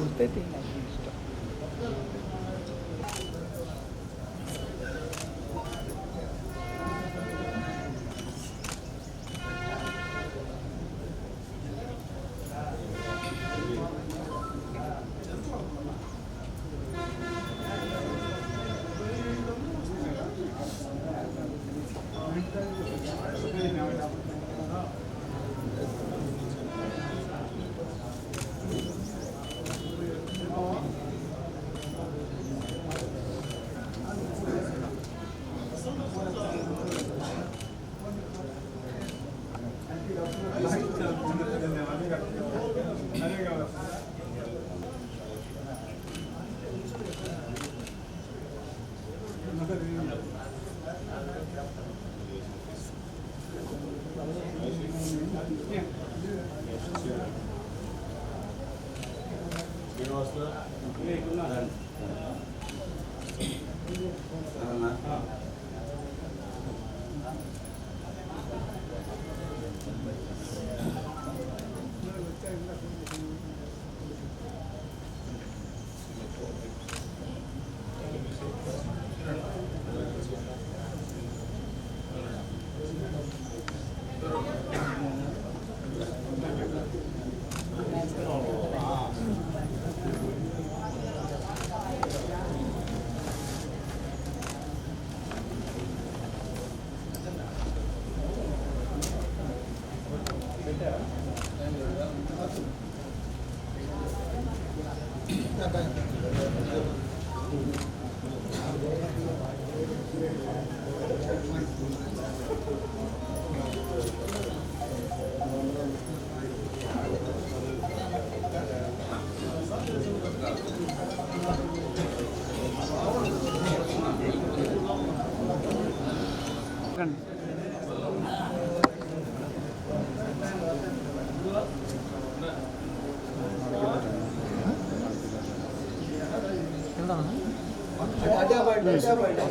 అంతే ఇష్టం.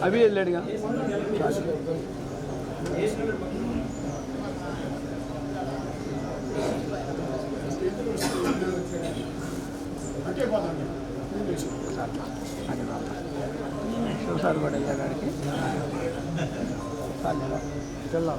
अभी लेगा साल पड़ेगा गाड़ी चल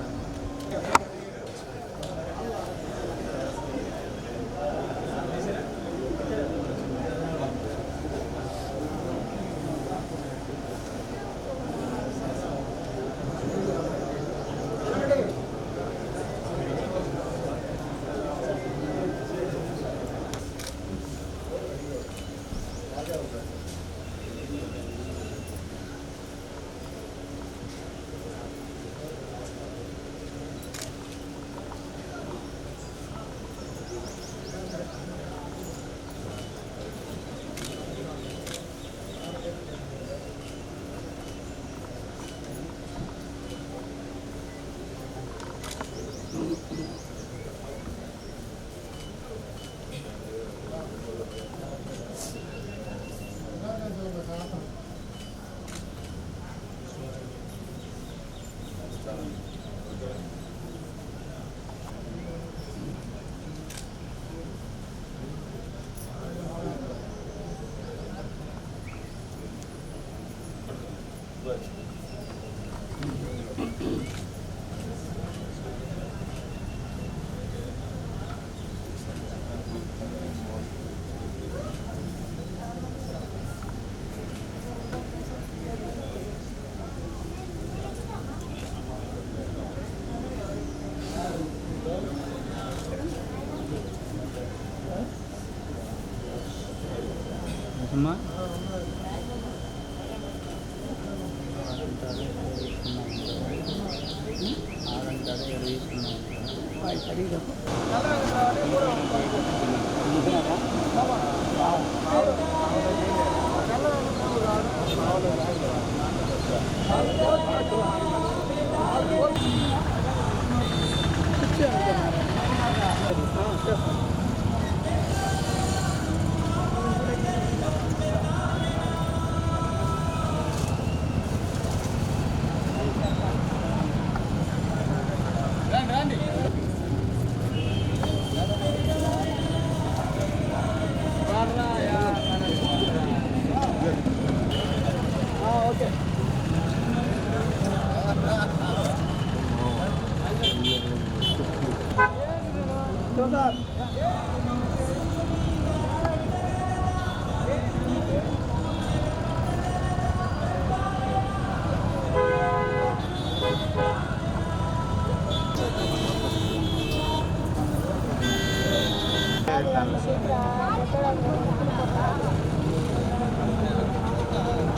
అమ్మా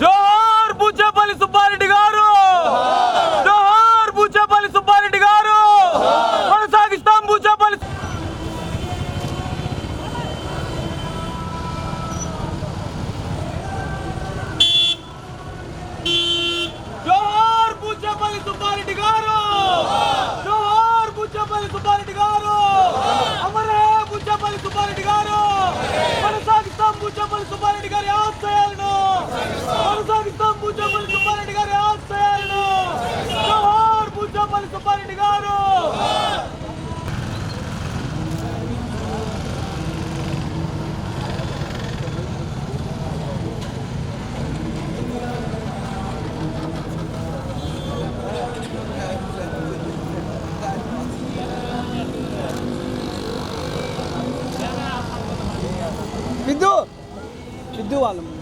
జోహార్ బుచ్చపల్లి సుబ్బారెడ్డి గారు, జోహార్ బుచ్చపల్లి సుబ్బారెడ్డి గారు, కొనసాగిస్తాం బుచ్చపల్లి. జోహార్ బుచ్చపల్లి సుబ్బారెడ్డి గారు, జోహార్ బుచ్చపల్లి సుబ్బారెడ్డి గారు, అమరే బుచ్చపల్లి సుబ్బారెడ్డి గారు, కొనసాగిస్తాం బుచ్చపల్లి సుబ్బారెడ్డి గారి ఆశయాలను, కొనసాగిస్తాం బుచ్చపల్లి సుబ్బారెడ్డి గారి ఆశయాలను. జోహార్ బుచ్చపల్లి సుబ్బారెడ్డి గారు. సిద్ధు వాళ్ళ ముందు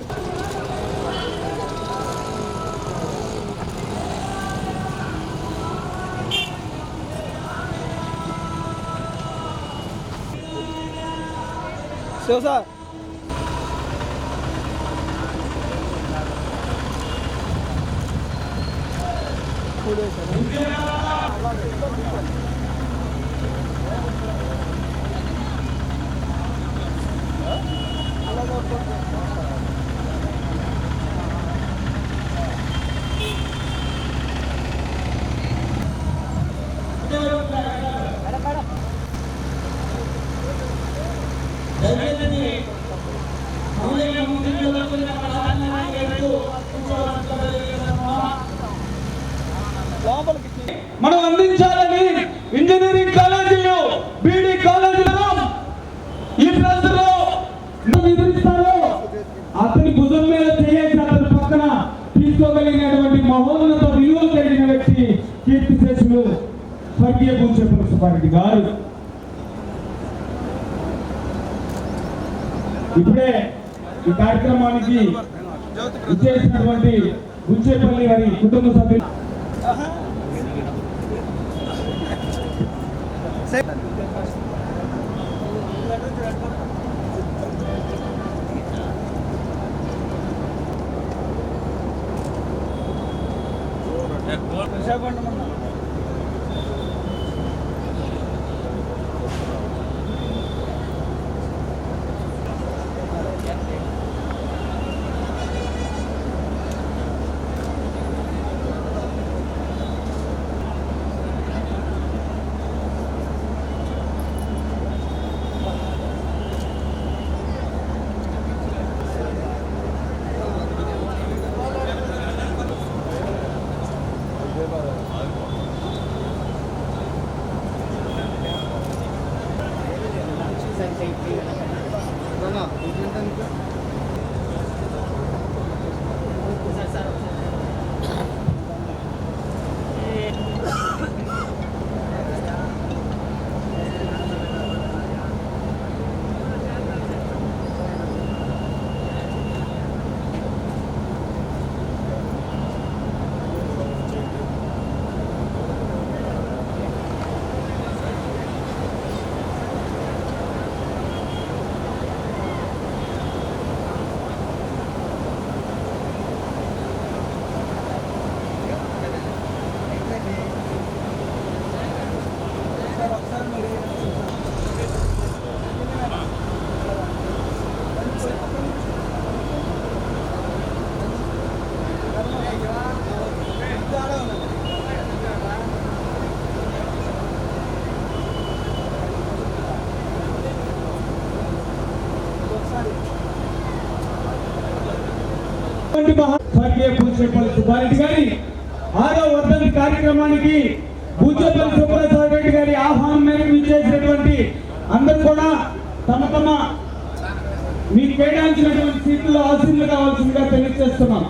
సార్ మనం అందించాలని ఇంజనీరింగ్ కాలేజీలు, బీడీ కాలేజీలో ఈ ప్రజల్లో ఎదురిస్తారో అతని భుజం మీద చేయాల్సి అతని పక్కన తీసుకోగలిగినటువంటి మహోన్నత విలువలు కలిగిన వ్యక్తి కీర్తిశేషులు స్వర్గీయ బుచ్చపల్లి సుబ్బారెడ్డి గారు. ఇప్పుడే ఈ కార్యక్రమానికి ఇచ్చేసినటువంటి బుచ్చేపల్లి వారి కుటుంబ సభ్యులు స్వర్గీయ పూచేపల్లి సుబ్బారెడ్డి గారి 6వ వర్ధంతి కార్యక్రమానికి పూచేపల్లి సుబ్బారెడ్డి రెడ్డి గారి ఆహ్వానం మేరకు విచ్చేసినటువంటి అందరూ కూడా తమ తమ మీకు కేటాయించినటువంటి సీట్లలో ఆశీర్లు కావాల్సిందిగా తెలియజేస్తున్నాం.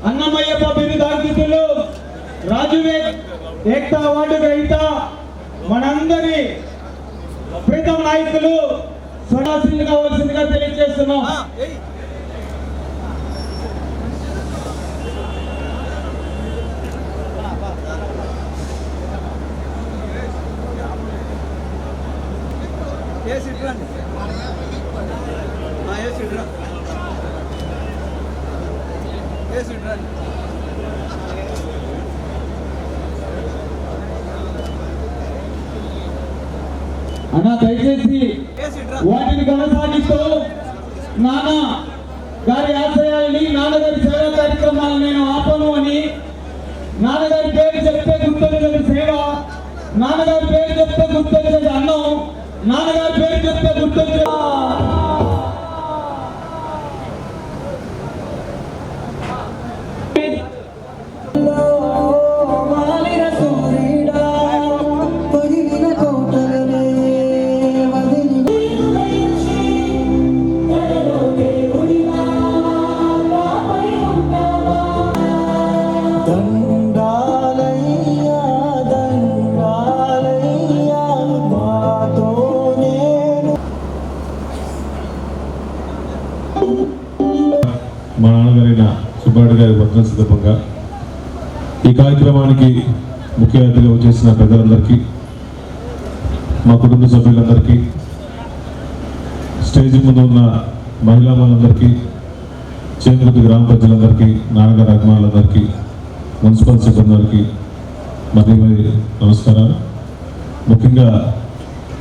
అన్నమయ్యప్ప బిరుదార్థితులు రాజు ఏక్తా అవార్డు గ్రహీత మనందరి ప్రీతం నాయకులు సదాశీలు కావాల్సిందిగా తెలియజేస్తున్నాం. అన్నా దయచేసి వాటిని కొనసాగిస్తూ నాన్న గారి ఆశయాలని నాన్నగారి సేవా కార్యక్రమాలను నేను ఆపను అని నాన్నగారి పేరు చెప్తే గుర్తొచ్చేది సేవ, నాన్నగారి పేరు చెప్తే గుర్తొచ్చేది అన్నం, నాన్నగారి పేరు చెప్తే గుర్తొచ్చేది మా నాన్నగారైన సుబ్బారెడ్డి గారి వర్ధంతి సందర్భంగా ఈ కార్యక్రమానికి ముఖ్య అతిథిగా వచ్చేసిన పెద్దలందరికీ, మా కుటుంబ సభ్యులందరికీ, స్టేజ్ ముందు ఉన్న మహిళా వాళ్ళందరికీ, చేమకుర్తి గ్రామ ప్రజలందరికీ, నాన్నగారి అభిమానులందరికీ, మున్సిపల్ సిబ్బందికి మరి నమస్కారాలు. ముఖ్యంగా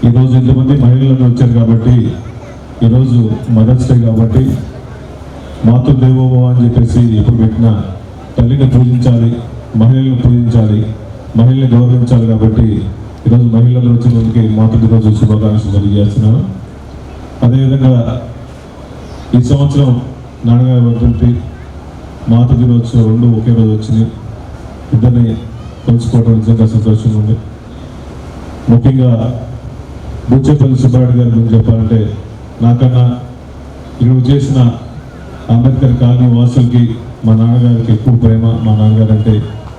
ఈరోజు ఇంతమంది మహిళలు వచ్చారు కాబట్టి, ఈరోజు మదర్స్ డే కాబట్టి మాతృదేవోభవ అని చెప్పేసి ఎప్పుడు పెట్టినా తల్లిని పూజించాలి, మహిళలను పూజించాలి, మహిళల్ని గౌరవించాలి కాబట్టి ఈరోజు మహిళలు వచ్చినందుకు మాతృదినోత్సవ శుభాకాంక్షలు తెలియజేస్తున్నాను. అదేవిధంగా ఈ సంవత్సరం నాన్నగారి వర్ధంతి, మాతృదినోత్సవం రెండు ఒకే రోజు వచ్చింది. ఇద్దరిని కలుసుకోవడం నిజంగా సంతోషంగా ఉంది. ముఖ్యంగా బూచేపల్లి సుబ్బారెడ్డి గారి గురించి చెప్పాలంటే, నాకన్నా ఇక్కడ చేసిన అంబేద్కర్ కాలనీ వాసులకి మా నాన్నగారికి ఎక్కువ ప్రేమ, మా నాన్నగారు అంటే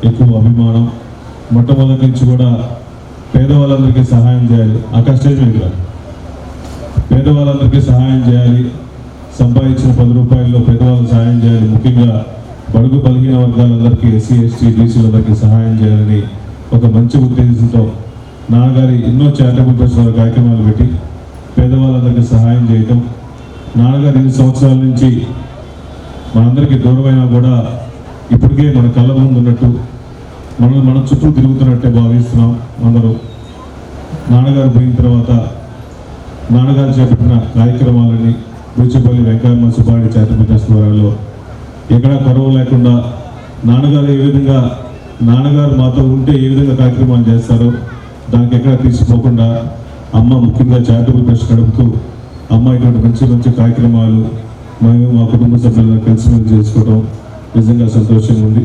ఎక్కువ అభిమానం. మొట్టమొదటి నుంచి కూడా పేదవాళ్ళందరికీ సహాయం చేయాలి, ఆ స్టేజ్ మీద పేదవాళ్ళందరికీ సహాయం చేయాలి, సంపాదించిన 10 రూపాయల్లో పేదవాళ్ళకి సహాయం చేయాలి, ముఖ్యంగా బడుగు బలహీన వర్గాలందరికీ, ఎస్సీ ఎస్టీ బీసీలందరికీ సహాయం చేయాలని ఒక మంచి ఉద్దేశంతో నాన్నగారి ఎన్నో చారిటబుల్ ట్రస్ట్ కార్యక్రమాలు పెట్టి పేదవాళ్ళందరికీ సహాయం చేయటం. నాన్నగారు 8 సంవత్సరాల నుంచి మనందరికీ దూరమైనా కూడా ఇప్పటికే మన కళ్ళ ముందు ఉన్నట్టు మన చుట్టూ తిరుగుతున్నట్టే భావిస్తున్నాం అందరూ. నాన్నగారు పోయిన తర్వాత నాన్నగారు చేపట్టిన కార్యక్రమాలని బూచేపల్లి వెంకయ్య సుబ్బారెడ్డి చారిటబుల్ ట్రస్ట్ ద్వారాలో ఎక్కడా కరువు లేకుండా నాన్నగారు ఏ విధంగా నాన్నగారు మాతో ఉంటే ఏ విధంగా కార్యక్రమాలు చేస్తారో దానికి ఎక్కడా తీసిపోకుండా అమ్మ ముఖ్యంగా చారిటబుల్ ట్రస్ట్ నడుపుతూ అమ్మ ఇటువంటి మంచి మంచి కార్యక్రమాలు మేము మా కుటుంబ సభ్యులను కలిసిమెలిసి చేసుకోవడం నిజంగా సంతోషంగా ఉంది.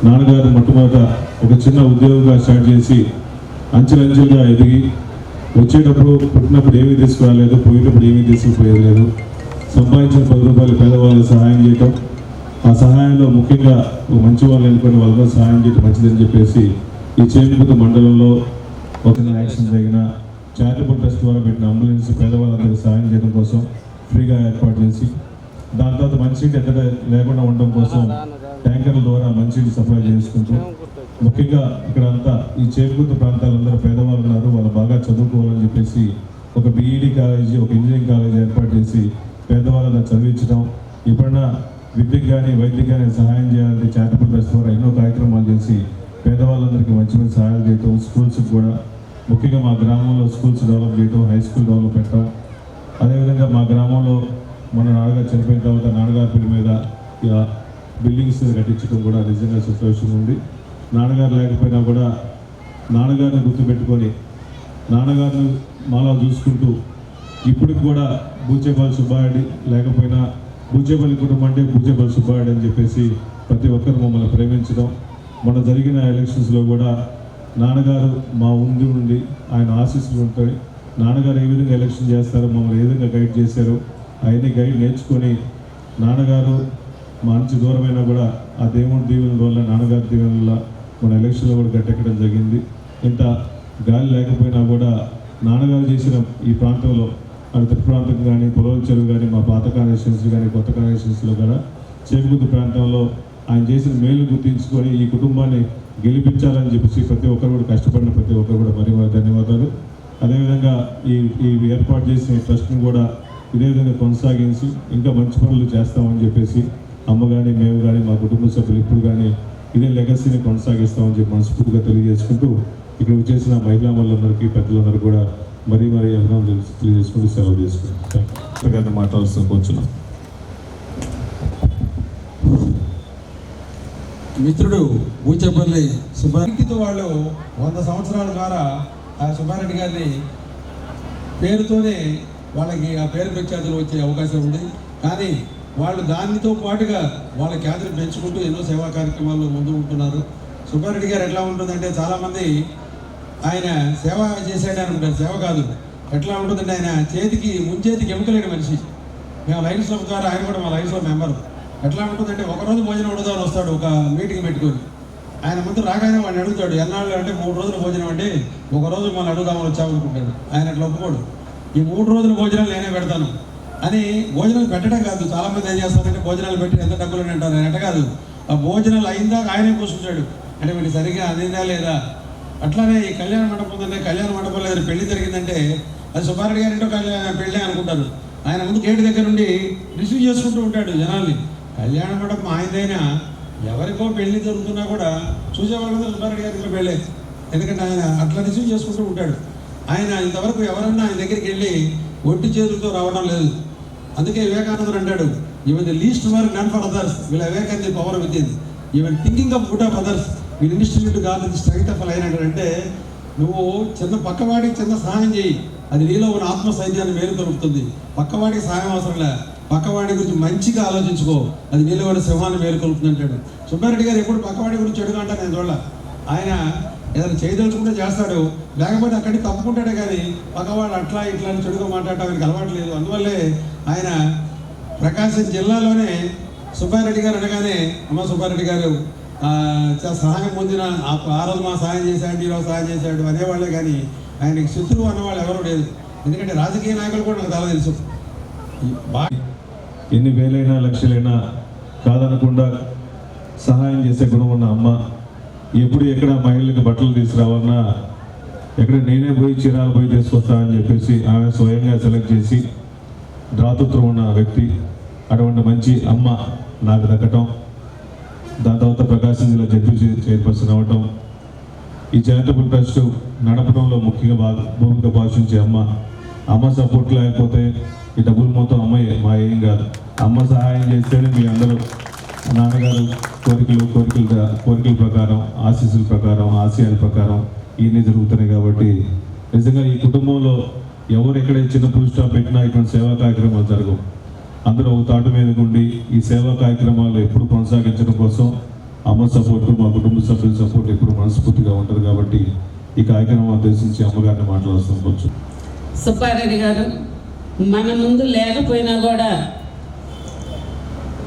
నాన్నగారు మొట్టమొదట ఒక చిన్న ఉద్యోగంగా స్టార్ట్ చేసి అంచెలంచెలుగా ఎదిగి వచ్చేటప్పుడు పుట్టినప్పుడు ఏమీ తీసుకురాలేదు, పోయేటప్పుడు ఏమీ తీసుకుపోయలేదు. సంపాదించిన 10 రూపాయలు పేదవాళ్ళకి సహాయం చేయటం, ఆ సహాయంలో ముఖ్యంగా మంచి వాళ్ళు ఎన్నుకొని వాళ్ళతో సహాయం చేయడం మంచిదని చెప్పేసి ఈ చేమకుర్తి మండలంలో ఒక యాక్షన్ జరిగిన చారిటబుల్ ట్రస్ట్ ద్వారా పెట్టిన అంబులెన్స్ పేదవాళ్ళందరికీ సహాయం చేయడం కోసం ఫ్రీగా ఏర్పాటు చేసి దాని తర్వాత మంచినీటి ఎక్కడ లేకుండా ఉండడం కోసం ట్యాంకర్ల ద్వారా మంచినీటి సప్లై చేసుకుంటూ ముఖ్యంగా ఇక్కడ అంతా ఈ చేకూర్తి ప్రాంతాలందరూ పేదవాళ్ళు ఉన్నారు, వాళ్ళు బాగా చదువుకోవాలని చెప్పేసి ఒక బీఈడి కాలేజీ, ఒక ఇంజనీరింగ్ కాలేజీ ఏర్పాటు చేసి పేదవాళ్ళని చదివించడం, ఇప్పుడైనా విద్యకు కానీ వైద్యకు కానీ సహాయం చేయాలంటే చారిటబుల్ ట్రస్ట్ ద్వారా ఎన్నో కార్యక్రమాలు చేసి పేదవాళ్ళందరికీ మంచి మంచి సహాయాలు చేయటం, స్కూల్స్కి కూడా ముఖ్యంగా మా గ్రామంలో స్కూల్స్ డెవలప్ చేయటం, హై స్కూల్ డెవలప్ పెట్టడం, అదేవిధంగా మా గ్రామంలో మన నాన్నగారు చనిపోయిన తర్వాత నాన్నగారి పేరు మీద బిల్డింగ్స్ కట్టించడం కూడా నిజంగా సంతోషంగా ఉంది. నాన్నగారు లేకపోయినా కూడా నాన్నగారిని గుర్తుపెట్టుకొని నాన్నగారిని మాలా చూసుకుంటూ ఇప్పటికి కూడా బూచేపల్లి సుబ్బారెడ్డి లేకపోయినా బూచేపల్లి కుటుంబం అంటే బూచేపల్లి సుబ్బారెడ్డి అని చెప్పేసి ప్రతి ఒక్కరు మమ్మల్ని ప్రేమించడం, మన జరిగిన ఎలక్షన్స్లో కూడా నాన్నగారు మా ఉండి ఆయన ఆశీస్సులు ఉంటాయి. నాన్నగారు ఏ విధంగా ఎలక్షన్ చేస్తారో మమ్మల్ని ఏ విధంగా గైడ్ చేశారో అవన్నీ గైడ్ నేర్చుకొని నాన్నగారు మంచి దూరమైనా కూడా ఆ దేవుడి దీవెనల వల్ల నాన్నగారి దీవెనల వల్ల మన ఎలక్షన్లో కూడా గట్టెక్కడం జరిగింది. ఇంత గాలి లేకపోయినా కూడా నాన్నగారు చేసిన ఈ ప్రాంతంలో అటు ప్రాంతం కానీ పొలవల చెరువు కానీ మా పాత కాన్స్టిట్యున్సీ కానీ కొత్త కాన్స్టిట్యున్సీలో కూడా చేకూర్తి ప్రాంతంలో ఆయన చేసిన మేలు గుర్తించుకొని ఈ కుటుంబాన్ని గెలిపించాలని చెప్పేసి ప్రతి ఒక్కరు కూడా కష్టపడిన ప్రతి ఒక్కరు కూడా మరి ధన్యవాదాలు. అదేవిధంగా ఈ ఏర్పాటు చేసిన ఈ ట్రస్ట్ని కూడా ఇదే విధంగా కొనసాగించి ఇంకా మంచి పనులు చేస్తామని చెప్పేసి అమ్మ కానీ మేము కానీ మా కుటుంబ సభ్యులు ఇప్పుడు కానీ ఇదే లెగసీని కొనసాగిస్తామని చెప్పి మనస్ఫూర్తిగా తెలియజేసుకుంటూ ఇక్కడ వచ్చేసిన మహిళా వాళ్ళందరికీ పెద్దలందరూ కూడా మరీ అభినందనలు తెలియజేసుకుంటూ సెలవు చేసుకుంటాం. మాట్లాడుతూ కూర్చున్నాం. మిత్రుడు బూచేపల్లి సుబ్బారెడ్డితో వాళ్ళు 100 సంవత్సరాల ద్వారా ఆ సుబ్బారెడ్డి గారిని పేరుతోనే వాళ్ళకి ఆ పేరు ప్రఖ్యాతులు వచ్చే అవకాశం ఉంది. కానీ వాళ్ళు దానితో పాటుగా వాళ్ళ ఖ్యాతిని పెంచుకుంటూ ఎన్నో సేవా కార్యక్రమాల్లో ముందు ఉంటున్నారు. సుబ్బారెడ్డి గారు ఎట్లా ఉంటుందంటే చాలామంది ఆయన సేవ చేశాడు అనుకుంటారు, సేవ కాదు. ఎట్లా ఉంటుందంటే ఆయన ముంచేతికి ఎముకలేని మనిషి. మేము లయన్స్ క్లబ్ ద్వారా ఆయన కూడా మా లయన్స్ క్లబ్ మెంబర్. ఎట్లా ఉంటుందంటే ఒకరోజు భోజనం వండుదామని వస్తాడు, ఒక మీటింగ్ పెట్టుకొని. ఆయన ముందు రాగానే వాడిని అడుగుతాడు, ఎన్నాళ్ళు అంటే 3 రోజుల భోజనం అంటే ఒకరోజు మనం అడుగుదామని వచ్చామనుకుంటాడు. ఆయన అట్లా ఒప్పుకోడు, ఈ 3 రోజుల భోజనాలు నేనే పెడతాను అని. భోజనాలు పెట్టడం కాదు, చాలామంది ఏం చేస్తారంటే భోజనాలు పెట్టి ఎంత డబ్బులు అని అంటారు. ఆయన ఎట్ట కాదు, ఆ భోజనాలు అయిందాక ఆయనే కూర్చుంటాడు. అంటే వీళ్ళు సరిగ్గా అందిందా లేదా. అట్లానే ఈ కళ్యాణ మండపం ఉందంటే కళ్యాణ మండపంలో ఏదైనా పెళ్లి జరిగిందంటే అది సుబ్బారెడ్డి గారింటో పెళ్ళి అనుకుంటారు. ఆయన ముందు గేటు దగ్గర నుండి రిసీవ్ చేసుకుంటూ ఉంటాడు జనాల్ని. కళ్యాణ మండపం ఆయనదైనా ఎవరికో పెళ్లి జరుగుతున్నా కూడా చూసేవాళ్ళందరూ సుబ్బారెడ్డి గారికి పెళ్ళే. ఎందుకంటే ఆయన అట్లా రిసీవ్ చేసుకుంటూ ఉంటాడు. ఆయన ఇంతవరకు ఎవరన్నా ఆయన దగ్గరికి వెళ్ళి ఒట్టి చేతులతో రావడం లేదు. అందుకే వివేకానందుడు అంటాడు, even the least work done for others will awaken the power with in, even thinking of good of others will institute God the strength of line అంటే నువ్వు పక్కవాడికి చిన్న సహాయం చేయి, అది నీలో ఉన్న ఆత్మస్థైర్యాన్ని మేలుకొలుపుతుంది. పక్కవాడికి సహాయం అవసరం లే, పక్కవాడి గురించి మంచిగా ఆలోచించుకో, అది నీలో కూడా సింహాన్ని మేలుకొలుపుతుంది అంటాడు. సుబ్బారెడ్డి గారు ఎప్పుడు పక్కవాడి గురించి చెడుగా అంటారు నేను చూడాల. ఆయన ఏదైనా చేయదలుచుకుంటే చేస్తాడు, లేకపోతే అక్కడికి తప్పుకుంటాడే. కానీ పక్కవాడు అట్లా ఇట్లా అని చెడుగా మాట్లాడటం ఆయనకి అలవాట్లేదు. అందువల్లే ఆయన ప్రకాశం జిల్లాలోనే సుబ్బారెడ్డి గారు అనగానే అమ్మ సుబ్బారెడ్డి గారు సహాయం పొందిన ఆ రోజు మా సహాయం చేశాడు, ఈరోజు సహాయం చేశాడు అనేవాళ్ళే. కానీ ఆయనకి శత్రువు అన్నవాళ్ళు ఎవరు లేదు. ఎందుకంటే రాజకీయ నాయకులు కూడా నాకు చాలా తెలుసు. ఎన్ని వేలైనా లక్షలైనా కాదనకుండా సహాయం చేసే గుణం ఉన్న అమ్మ. ఎప్పుడు ఎక్కడ మహిళలకు బట్టలు తీసుకురావాలన్నా ఎక్కడ నేనే పోయి చీరాలు పోయి తీసుకొస్తానని చెప్పేసి ఆమె స్వయంగా సెలెక్ట్ చేసి దాతృత్వం ఉన్న వ్యక్తి. అటువంటి మంచి అమ్మ నాకు దక్కటం, దాని తర్వాత ప్రకాశం జిల్లా జడ్పీ చైర్పర్సన్ అవ్వటం, ఈ చారిటబుల్ ట్రస్ట్ నడపడంలో ముఖ్యంగా భూమిక పోషించే అమ్మ సపోర్ట్ లేకపోతే ఈ డబ్బులు మొత్తం అమ్మాయి మా ఏం కాదు. అమ్మ సహాయం చేస్తేనే మీ అందరూ నాన్నగారు కోరికల ప్రకారం, ఆశీస్సుల ప్రకారం, ఆశయాల ప్రకారం ఇవన్నీ జరుగుతున్నాయి. కాబట్టి నిజంగా ఈ కుటుంబంలో ఎవరు ఎక్కడ చిన్న ఫుల్ స్టాప్ పెట్టినా ఇటువంటి సేవా కార్యక్రమాలు జరగవు. అందరూ ఒక తాటు మీద ఉండి ఈ సేవా కార్యక్రమాలు ఎప్పుడు కొనసాగించడం కోసం అమ్మ సపోర్టు, మా కుటుంబ సభ్యుల సపోర్ట్ ఎప్పుడు మనస్ఫూర్తిగా ఉంటారు. కాబట్టి ఈ కార్యక్రమం ఉద్దేశించి అమ్మగారిని మాట్లాడుకోవచ్చు. సుబ్బారెడ్డి గారు మన ముందు లేకపోయినా కూడా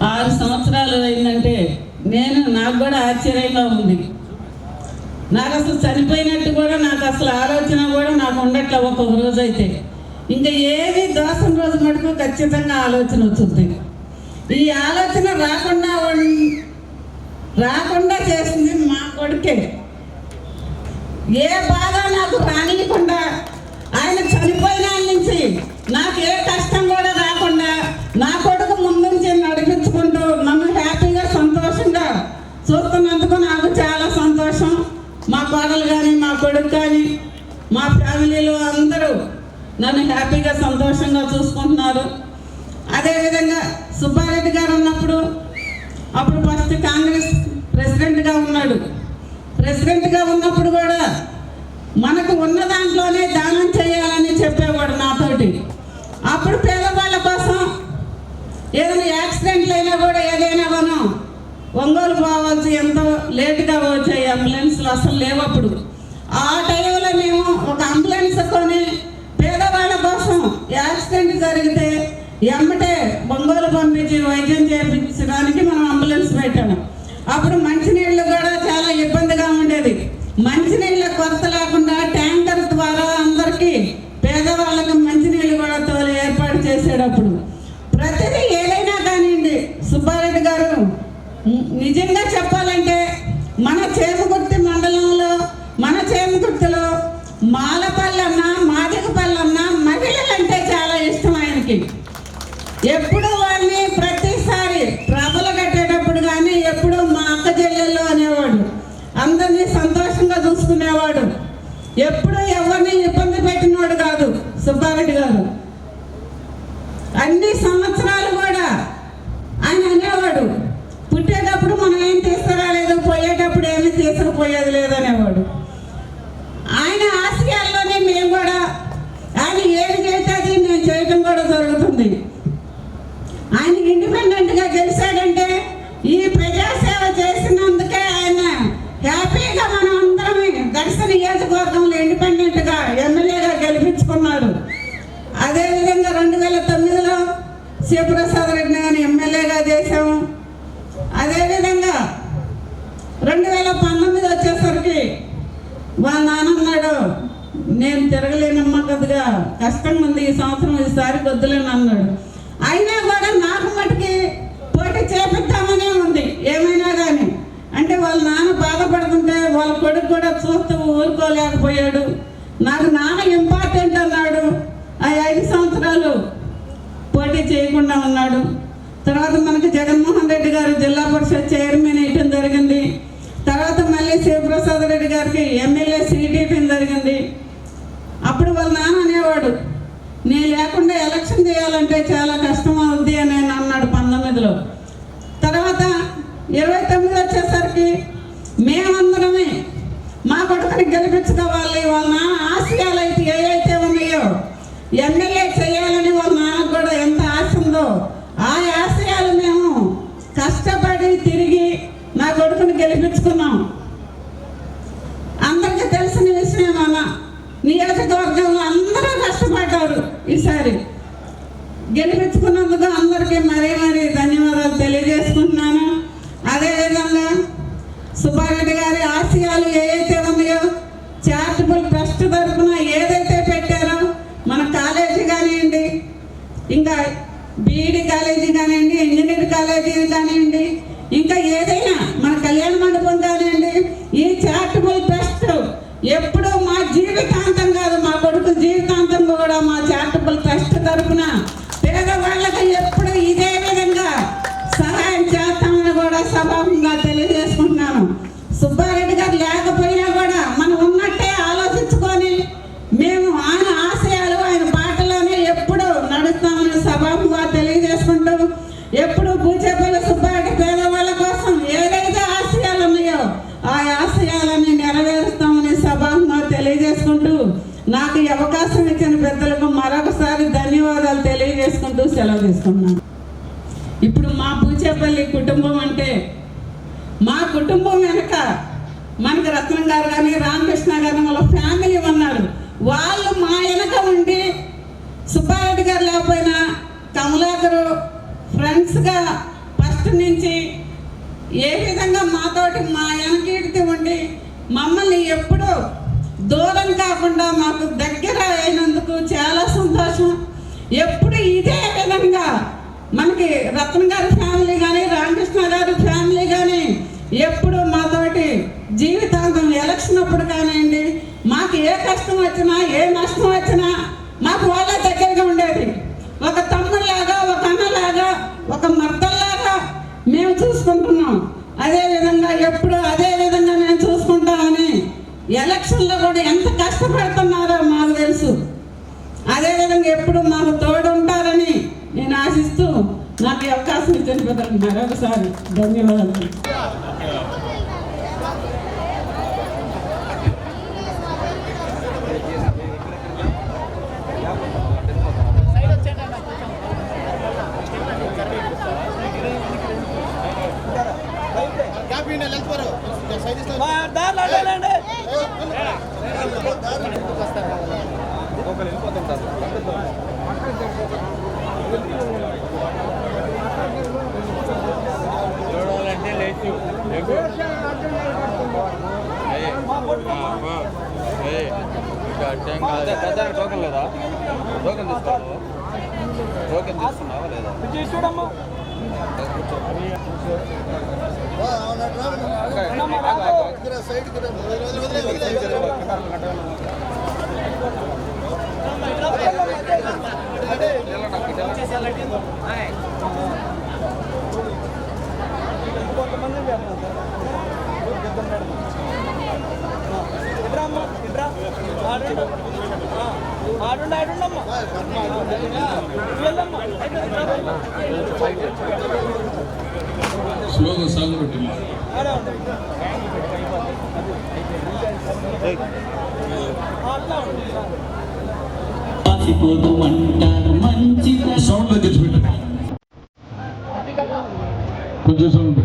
6 సంవత్సరాలు అయిందంటే నాకు కూడా ఆశ్చర్యంగా ఉంది. నాకు అసలు చనిపోయినట్టు కూడా నాకు అసలు ఆలోచన కూడా నాకు ఉండట్లే ఒక్కొక్క రోజు అయితే. ఇంకా ఏది దోసం రోజు మటుకు ఖచ్చితంగా ఆలోచన వచ్చింది. ఈ ఆలోచన రాకుండా చేసింది మా కొడుకే. ఏ బాధ నాకు రానియకుండా ఆయన చనిపోయిన నుంచి నాకు ఏ కష్టం కూడా రాకుండా నా కొడుకు ముందుంచి నడిపించుకుంటూ నన్ను హ్యాపీగా సంతోషంగా చూస్తున్నందుకు నాకు చాలా సంతోషం. మా కోడలు కానీ మా కొడుకు కానీ మా ఫ్యామిలీలో అందరూ నన్ను హ్యాపీగా సంతోషంగా చూసుకుంటున్నారు. అదేవిధంగా సుబ్బారెడ్డి గారు ఉన్నప్పుడు అప్పుడు ఫస్ట్ కాంగ్రెస్ ప్రెసిడెంట్గా ఉన్నాడు. ప్రెసిడెంట్గా ఉన్నప్పుడు కూడా మనకు ఉన్న దాంట్లోనే దానం చేయాలని చెప్పేవాడు నాతోటి. అప్పుడు పేదవాళ్ళ కోసం ఏదైనా యాక్సిడెంట్లు అయినా కూడా ఏదైనా మనం ఒంగోలు పోవచ్చు, ఎంతో లేటుగా వచ్చాయి అంబులెన్స్లు అసలు లేవు అప్పుడు. ఆ టైంలో మేము ఒక అంబులెన్స్ కొని పేదవాళ్ళ కోసం యాక్సిడెంట్ జరిగితే ఎమ్మటే ఒంగోలు పంపించి వైద్యం చేయించడానికి మనం అంబులెన్స్ పెట్టాము. అప్పుడు మంచినీళ్ళు కూడా చాలా ఇబ్బందిగా ఉండేది. మంచినీళ్ళ కొరత లేకుండా ట్యాంకర్ ద్వారా అందరికీ పేదవాళ్ళకి మంచినీళ్ళు కూడా తోలి ఏర్పాటు చేసేటప్పుడు ప్రతిదీ ఏదైనా కానివ్వండి సుబ్బారెడ్డి గారు నిజంగా చెప్పాలంటే మన చేమకుర్తి మండలంలో మన చేమకుర్తిలో మాలపల్లన్న మాదిగపల్లన్న మహిళలంటే చాలా ఇష్టం ఆయనకి. ఎప్పుడు వాళ్ళని ప్రతిసారి ప్రభలు కట్టేటప్పుడు కానీ ఎప్పుడు మా అక్క చెల్లెళ్ళు అనేవాడు. అందరినీ సంతోషంగా చూసుకునేవాడు. ఎప్పుడు ఎవరిని ఇబ్బంది పెట్టినవాడు కాదు సుబ్బారెడ్డి గారు. అన్ని సంవత్సరాలు కూడా ఆయన అనేవాడు, పుట్టేటప్పుడు మనం ఏం తీసుకురాలేదు, పోయేటప్పుడు ఏమీ తీసుకుపోయేది లేదనేవాడు. ఆయన ఆశయాల్లోనే మేము కూడా ఆయన ఏది చేస్తే అది మేము చేయడం కూడా జరుగుతుంది. ఆయన ఇండిపెండెంట్గా గెలిచాడంటే ఈ ప్రజాసేవ చేసినందుకే ఆయన హ్యాపీగా మనం అందరం దర్శన నియోజకవర్గంలో ఇండిపెండెంట్గా ఎమ్మెల్యేగా గెలిపించుకున్నారు. అదేవిధంగా 2009లో శివప్రసాద్ రెడ్డి గారిని ఎమ్మెల్యేగా చేశాము. అదేవిధంగా 2019 వచ్చేసరికి వాళ్ళ నాన్నన్నాడు, నేను తిరగలేనమ్మా కొద్దిగా కష్టంగా ఉంది ఈ సంవత్సరం, ఈసారి వద్దులేని అన్నాడు. అయినా కూడా నాకు మటుకి పోటీ చేపిద్దామనే ఉంది ఏమైనా కానీ. అంటే వాళ్ళ నాన్న బాధపడుతుంటే వాళ్ళ కొడుకు కూడా చూస్తూ ఊరుకోలేకపోయాడు. నాకు నాన్న ఇంపార్టెంట్ అన్నాడు. ఆ 5 సంవత్సరాలు పోటీ చేయకుండా ఉన్నాడు. తర్వాత మనకి జగన్మోహన్ రెడ్డి గారు జిల్లా పరిషత్ చైర్మన్ వేయటం జరిగింది. తర్వాత మళ్ళీ శివప్రసాద్ రెడ్డి గారికి ఎమ్మెల్యే సీట్ ఇవ్వడం జరిగింది. అప్పుడు వాళ్ళ నాన్న అనేవాడు, నేను లేకుండా ఎలక్షన్ చేయాలంటే చాలా కష్టం అవుద్ది అని అన్నాడు 19లో. తర్వాత 29 వచ్చేసరికి మేమందరమే మా కొడుకుని గెలిపించుకోవాలి, వాళ్ళ నాన్న ఆశయాలు అయితే ఏవైతే ఉన్నాయో ఎమ్మెల్యే చేయాలని వాళ్ళ నాన్నకు కూడా ఎంత ఆశ ఉందో ఆ ఆశయాలు మేము కష్టపడి తిరిగి నా కొడుకుని గెలిపించుకున్నాం. అందరికీ తెలిసిన విషయం అన్న నియోజకవర్గంలో అందరూ కష్టపడ్డారు. ఈసారి గెలిపించుకున్నందుకు అందరికీ మరీ ధన్యవాదాలు తెలియజేసుకుంటున్నాను. అదేవిధంగా సుబ్బారెడ్డి గారి ఆశయాలు ఏవైతే ఉన్నాయో చారిటబుల్ ట్రస్ట్ తరఫున ఏదైతే పెట్టారో మన కాలేజీ కానివ్వండి, ఇంకా బీఈడి కాలేజీ కానివ్వండి, ఇంజనీర్ కాలేజీ కానివ్వండి, ఇంకా ఏదైనా మన కళ్యాణ మండపం కానివ్వండి, ఈ చారిటబుల్ ట్రస్ట్ ఎప్పుడూ మా జీవితాంతం కాదు, మా కొడుకు జీవితాంతం కూడా మా చారిటబుల్ ట్రస్ట్ తరఫున పేదవాళ్ళకి ఎప్పుడు ఇదే విధంగా సహాయం చేస్తామని కూడా సభాముఖంగా తెలియజేసుకుంటున్నాను. సుబ్బారెడ్డి గారు లేకపోయినా కూడా మనం ఉన్నట్టే ఆలోచించుకొని మేము ఆయన ఆశయాలు ఆయన బాటలోనే ఎప్పుడు నడుస్తామని సభాముఖంగా తెలియజేసుకుంటూ ఎప్పుడు పూచేపల్లి సుబ్బారెడ్డి పేదవాళ్ళ కోసం ఏదైతే ఆశయాలు ఉన్నాయో ఆ ఆశయాలని నెరవేరుస్తామని సభాముఖంగా తెలియజేసుకుంటూ నాకు ఈ అవకాశం ఇచ్చిన పెద్దలకు మరొకసారి ధన్యవాదాలు తెలియజేసుకుంటూ సెలవు తీసుకున్నాను. ఇప్పుడు మా పూచేపల్లి కుటుంబం అంటే మా కుటుంబం వెనక మనకి రత్నం గారు కానీ రామకృష్ణ గారు వాళ్ళ ఫ్యామిలీ ఉన్నారు. వాళ్ళు మా వెనక ఉండి సుబ్బారెడ్డి గారు లేకపోయినా కమలాకరు ఫ్రెండ్స్గా ఫస్ట్ నుంచి ఏ విధంగా మాతోటి మా వెనకీడితే ఉండి మమ్మల్ని ఎప్పుడూ దూరం కాకుండా మాకు దగ్గర అయినందుకు చాలా సంతోషం. ఎప్పుడు ఇదే విధంగా మనకి రత్న గారి ఫ్యామిలీ కానీ రామకృష్ణ గారి ఫ్యామిలీ కానీ ఎప్పుడు మాతోటి జీవితాంతం ఎలక్షన్ అప్పుడు కానివ్వండి, మాకు ఏ కష్టం వచ్చినా ఏ నష్టం వచ్చినా మాకు వాళ్ళ దగ్గరగా ఉండేది. ఒక తమ్ముళ్ళలాగా, ఒక అన్నలాగా, ఒక మర్దల్లాగా మేము చూసుకుంటున్నాం. అదేవిధంగా ఎప్పుడు అదే విధంగా మేము చూసుకుంటామని ఎలక్షన్లో కూడా ఎంత కష్టపడుతున్నారో మాకు తెలుసు. అదేవిధంగా ఎప్పుడు మాకు తోడు ఉంటారని నేను ఆశిస్తూ నాకు ఈ అవకాశం ఇచ్చిన పెద్దలకు మరొకసారి ధన్యవాదాలు. టోకెన్ లేదా? టోకెన్ తీసుకోవాలి. టోకెన్ తీసుకున్నావా లేదా? చూడమ్మా. స్లోగా సాగు సౌండ్ తగ్గించి కొంచెం సౌండ్.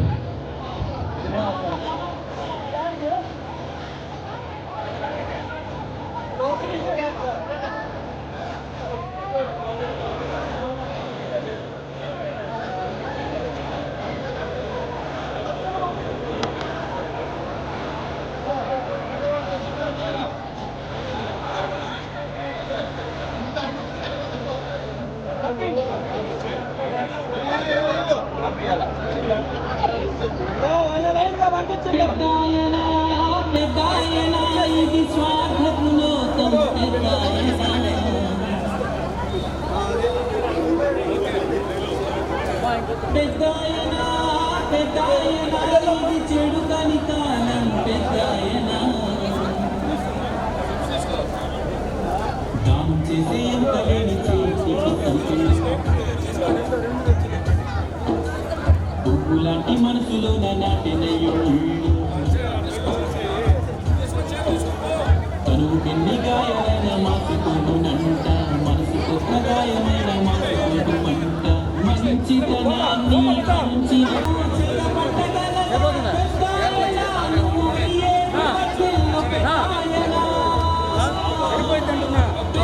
చెడు కాని కాలం పెద్దాయనా చేసే ఎంత పువ్వులాంటి మనసులో నాటినయ్యుళ్ళు తనువు ఎన్ని గాయాలైన మాసుకోనునంట మనసు కొత్త గాయమైన మాసుకోను మంట మంచితనాన్ని మంచి